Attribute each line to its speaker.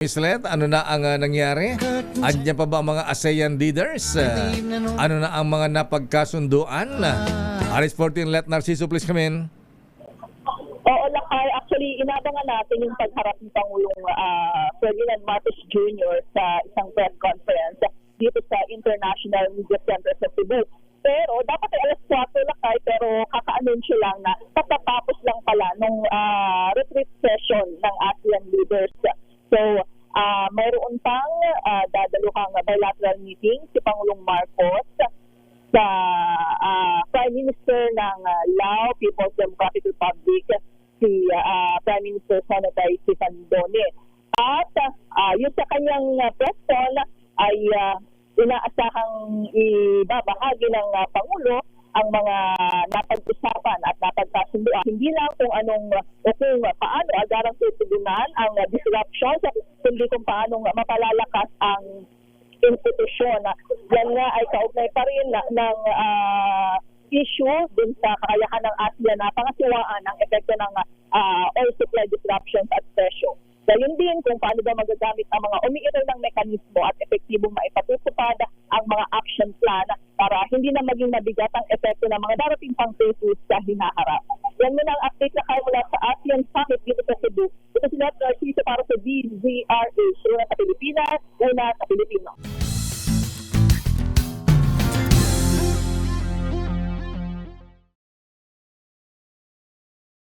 Speaker 1: Islet, ano na ang nangyari? Andiyan pa ba ang mga ASEAN leaders? Ano na ang mga napagkasunduan? Aris 14, let Narciso please come in.
Speaker 2: Oo, Lakay. Actually, inabangan natin yung pagharap ng Pangulong Ferdinand Marcos Jr. sa isang press conference dito sa International Media Center sa Cebu. Pero dapat ay alas 4, Lakay, pero kaka-anunsyo lang na katatapos lang pala nung retreat session ng ASEAN leaders. So, mayroon pang dadaluhang bilateral meeting si Pangulong Marcos sa Prime Minister ng Lao People's Democratic Republic, si Prime Minister Sonatay Sifandone. At yung sa kanyang press call ay inaasahang ibabahagi ng Pangulo ang mga napag-usapan at napagkasunduan. Hindi lang kung anong o kung paano agarang tutugunan ang disruption, kundi kung paano mapalalakas ang institusyon. Yan nga ay kaugnay pa rin ng issue din sa kakayahan ng ASEAN na pangasiwaan ang epekto ng oil supply disruptions at presyo. Gayun din kung paano daw magagamit ang mga umiiral ng mekanismo at epektibong maipatutupad ang mga action plan para hindi na maging mabigat ang epekto ng mga darating pang cases sa hinaharap. Yan muna ang update na kayo mula sa ASEAN Summit dito sa Cebu. Ito si Narciso para sa DZRH. Una sa Pilipinas, una sa Pilipino.